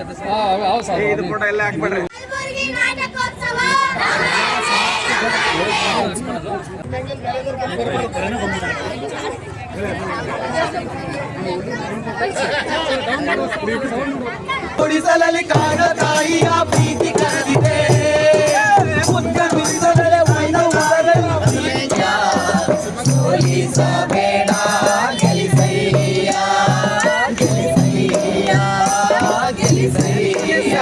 ಇದು ಫೋಟೋ ಎಲ್ಲ ಹಾಕ್ಬಿಡ್ರಿ. ಉಳಿಸಲಲ್ಲಿ ಕಾಣ ತಾಯಿಯ ಪ್ರೀತಿ ಕರೆದಿದೆ ಮುತ್ತಮಿಸಲೇ ಸೋಲಿಸಬೇಡ ಗೆಲಿಸಯ್ಯ ಗೆಲಿಸಯ್ಯ ಗೆಲಿಸಯ್ಯ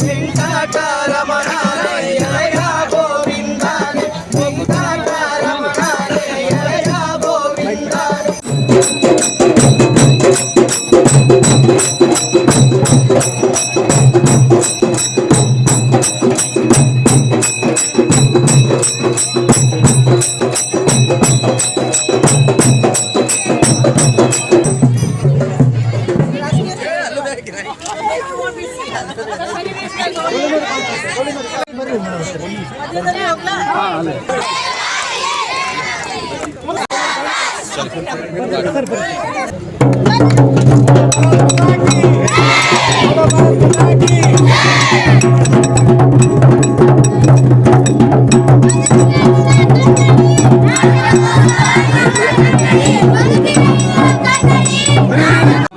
ವೆಂಕಟರಮಣಾಯ ಗೋವಿಂದ ವೆಂಕಟರಮಣಾಯ ಗೋವಿಂದ.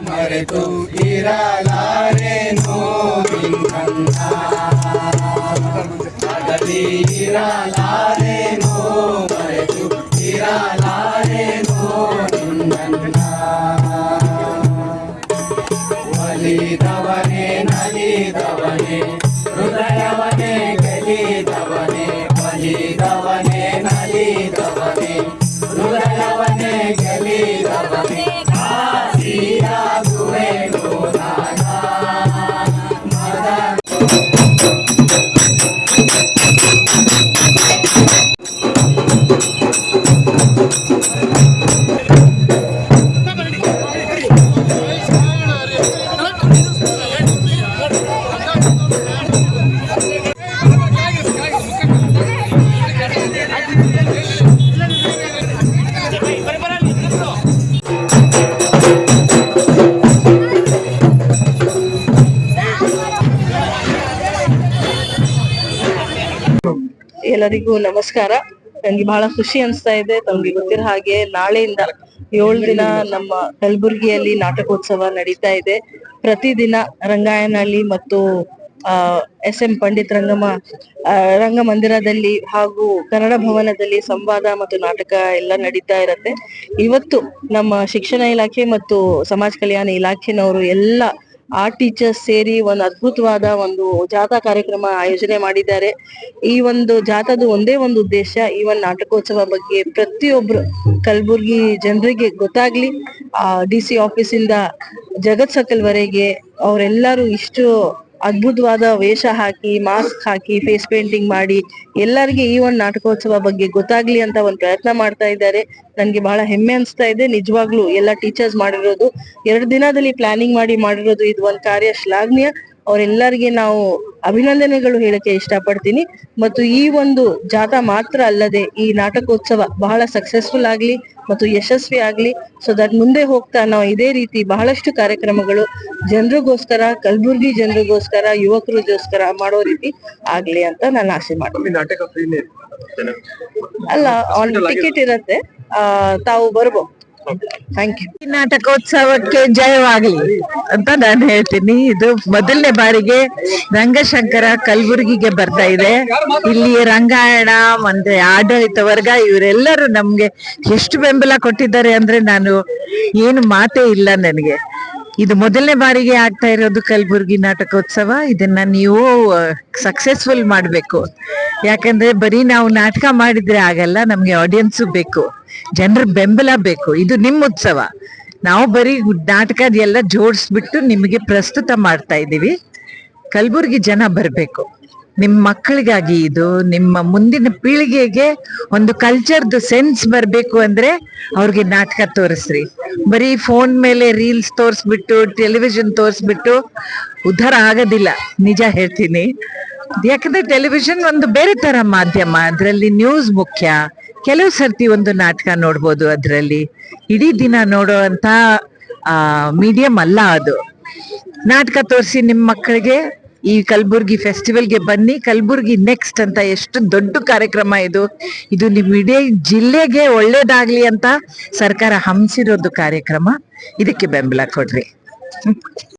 ಮರೆತು ಇರಲಾರೆನೋ ನಿನ್ನನ್ನ ಅಗಲಿ ಇರಲಾರೆನೋ ಮರೆತು ಇರಲಾರೆನೋ ನಿನ್ನನ್ನ ಒಲಿದವನೇ ನಲಿದವನೇ ಹೃದಯವನೇ ಗೆಲಿದವನೇ ಒಲಿದವನೇ ನಲಿದವನೇ ಹೃದಯವನೇ ಗೆಲಿದವನೇ ಆಸಿಯಾಗುವೆನು ನಾನಾ ಎಲ್ಲರಿಗೂ ನಮಸ್ಕಾರ. ನನಗೆ ಬಹಳ ಖುಷಿ ಅನಿಸ್ತಾ ಇದೆ. ತಮ್ಗೆ ಗೊತ್ತಿರೋ ಹಾಗೆ ನಾಳೆಯಿಂದ 7 ದಿನ ನಮ್ಮ ಕಲಬುರಗಿಯಲ್ಲಿ ನಾಟಕೋತ್ಸವ ನಡೀತಾ ಇದೆ. ಪ್ರತಿದಿನ ರಂಗಾಯನಹಳ್ಳಿ ಮತ್ತು SM ಪಂಡಿತ್ ರಂಗಮಂದಿರದಲ್ಲಿ ಹಾಗೂ ಕನ್ನಡ ಭವನದಲ್ಲಿ ಸಂವಾದ ಮತ್ತು ನಾಟಕ ಎಲ್ಲ ನಡೀತಾ ಇರತ್ತೆ. ಇವತ್ತು ನಮ್ಮ ಶಿಕ್ಷಣ ಇಲಾಖೆ ಮತ್ತು ಸಮಾಜ ಕಲ್ಯಾಣ ಇಲಾಖೆನವರು ಎಲ್ಲ ಟೀಚರ್ಸ್ ಸೇರಿ ಒಂದು ಅದ್ಭುತವಾದ ಒಂದು ಜಾಥಾ ಕಾರ್ಯಕ್ರಮ ಆಯೋಜನೆ ಮಾಡಿದ್ದಾರೆ. ಈ ಒಂದು ಜಾಥಾದ ಒಂದೇ ಒಂದು ಉದ್ದೇಶ, ಈ ಒಂದು ನಾಟಕೋತ್ಸವ ಬಗ್ಗೆ ಪ್ರತಿಯೊಬ್ರು ಕಲಬುರ್ಗಿ ಜನರಿಗೆ ಗೊತ್ತಾಗ್ಲಿ. DC ಆಫೀಸಿಂದ ಜಗತ್ ಸರ್ಕಲ್ ವರೆಗೆ ಅವರೆಲ್ಲರೂ ಇಷ್ಟು ಅದ್ಭುತವಾದ ವೇಷ ಹಾಕಿ, ಮಾಸ್ಕ್ ಹಾಕಿ, ಫೇಸ್ ಪೇಂಟಿಂಗ್ ಮಾಡಿ ಎಲ್ಲರಿಗೆ ಈ ಒಂದು ನಾಟಕೋತ್ಸವ ಬಗ್ಗೆ ಗೊತ್ತಾಗ್ಲಿ ಅಂತ ಒಂದು ಪ್ರಯತ್ನ ಮಾಡ್ತಾ ಇದ್ದಾರೆ. ನನ್ಗೆ ಬಹಳ ಹೆಮ್ಮೆ ಅನಿಸ್ತಾ ಇದೆ. ನಿಜವಾಗ್ಲೂ ಎಲ್ಲ ಟೀಚರ್ಸ್ ಮಾಡಿರೋದು 2 ದಿನದಲ್ಲಿ ಪ್ಲಾನಿಂಗ್ ಮಾಡಿರೋದು ಇದು ಒಂದು ಕಾರ್ಯ ಶ್ಲಾಘನೀಯ. ಅವರೆಲ್ಲರಿಗೆ ನಾವು ಅಭಿನಂದನೆಗಳು ಹೇಳಕ್ಕೆ ಇಷ್ಟಪಡ್ತೀನಿ. ಮತ್ತು ಈ ಒಂದು ಜಾಥಾ ಮಾತ್ರ ಅಲ್ಲದೆ ಈ ನಾಟಕೋತ್ಸವ ಬಹಳ ಸಕ್ಸಸ್ಫುಲ್ ಆಗ್ಲಿ ಮತ್ತು ಯಶಸ್ವಿ ಆಗ್ಲಿ. ಸೊ ದಟ್ ಮುಂದೆ ಹೋಗ್ತಾ ನಾವು ಇದೇ ರೀತಿ ಬಹಳಷ್ಟು ಕಾರ್ಯಕ್ರಮಗಳು ಜನರಿಗೋಸ್ಕರ, ಕಲಬುರ್ಗಿ ಜನರಿಗೋಸ್ಕರ, ಯುವಕರಿಗೋಸ್ಕರ ಮಾಡೋ ರೀತಿ ಆಗ್ಲಿ ಅಂತ ನಾನು ಆಸೆ ಮಾಡ್ತೀನಿ. ಅಲ್ಲ, ಆನ್ ಟಿಕೆಟ್ ಇರತ್ತೆ, ತಾವು ಬರ್ಬೋದು. Thank you. ನಾಟಕೋತ್ಸವಕ್ಕೆ ಜಯವಾಗಲಿ ಅಂತ ನಾನು ಹೇಳ್ತೀನಿ. ಇದು ಮೊದಲನೇ ಬಾರಿಗೆ ರಂಗಶಂಕರ ಕಲಬುರ್ಗಿಗೆ ಬರ್ತಾ ಇದೆ. ಇಲ್ಲಿ ರಂಗಾಯಣ ಮತ್ತೆ ಆಡಳಿತ ವರ್ಗ ಇವರೆಲ್ಲರೂ ನಮ್ಗೆ ಎಷ್ಟು ಬೆಂಬಲ ಕೊಟ್ಟಿದ್ದಾರೆ ಅಂದ್ರೆ ನಾನು ಏನು ಮಾತೇ ಇಲ್ಲ ನನಗೆ. ಇದು ಮೊದಲನೇ ಬಾರಿಗೆ ಆಗ್ತಾ ಇರೋದು ಕಲಬುರ್ಗಿ ನಾಟಕೋತ್ಸವ. ಇದನ್ನ ನೀವು ಸಕ್ಸಸ್ಫುಲ್ ಮಾಡ್ಬೇಕು. ಯಾಕಂದ್ರೆ ಬರೀ ನಾವು ನಾಟಕ ಮಾಡಿದ್ರೆ ಆಗಲ್ಲ, ನಮ್ಗೆ ಆಡಿಯನ್ಸು ಬೇಕು, ಜನರ ಬೆಂಬಲ ಬೇಕು. ಇದು ನಿಮ್ಮ ಉತ್ಸವ. ನಾವು ಬರೀ ನಾಟಕದ ಎಲ್ಲ ಜೋಡಿಸ್ಬಿಟ್ಟು ನಿಮಗೆ ಪ್ರಸ್ತುತ ಮಾಡ್ತಾ ಇದ್ದೀವಿ. ಕಲಬುರ್ಗಿ ಜನ ಬರ್ಬೇಕು. ನಿಮ್ಮ ಮಕ್ಕಳಿಗಾಗಿ, ಇದು ನಿಮ್ಮ ಮುಂದಿನ ಪೀಳಿಗೆಗೆ ಒಂದು ಕಲ್ಚರ್ದು ಸೆನ್ಸ್ ಬರ್ಬೇಕು ಅಂದ್ರೆ ಅವ್ರಿಗೆ ನಾಟಕ ತೋರಿಸ್ರಿ. ಬರೀ ಫೋನ್ ಮೇಲೆ ರೀಲ್ಸ್ ತೋರಿಸ್ಬಿಟ್ಟು, ಟೆಲಿವಿಷನ್ ತೋರಿಸ್ಬಿಟ್ಟು ಉದ್ಧಾರ ಆಗೋದಿಲ್ಲ, ನಿಜ ಹೇಳ್ತೀನಿ. ಯಾಕಂದ್ರೆ ಟೆಲಿವಿಷನ್ ಒಂದು ಬೇರೆ ತರ ಮಾಧ್ಯಮ, ಅದ್ರಲ್ಲಿ ನ್ಯೂಸ್ ಮುಖ್ಯ. ಕೆಲವು ಸರ್ತಿ ಒಂದು ನಾಟಕ ನೋಡ್ಬೋದು, ಅದ್ರಲ್ಲಿ ಇಡೀ ದಿನ ನೋಡೋ ಅಂತ ಮೀಡಿಯಂ ಅಲ್ಲ ಅದು. ನಾಟಕ ತೋರಿಸಿ ನಿಮ್ಮ ಮಕ್ಕಳಿಗೆ ಈ ಕಲಬುರ್ಗಿ ಫೆಸ್ಟಿವಲ್ಗೆ ಬನ್ನಿ. ಕಲಬುರ್ಗಿ ನೆಕ್ಸ್ಟ್ ಅಂತ ಎಷ್ಟು ದೊಡ್ಡ ಕಾರ್ಯಕ್ರಮ ಇದು. ಇದು ನಿಮ್ಮ ಇಡೀ ಜಿಲ್ಲೆಗೆ ಒಳ್ಳೇದಾಗ್ಲಿ ಅಂತ ಸರ್ಕಾರ ಹಮ್ಮಿಸಿರೋದು ಕಾರ್ಯಕ್ರಮ. ಇದಕ್ಕೆ ಬೆಂಬಲ ಕೊಡ್ರಿ.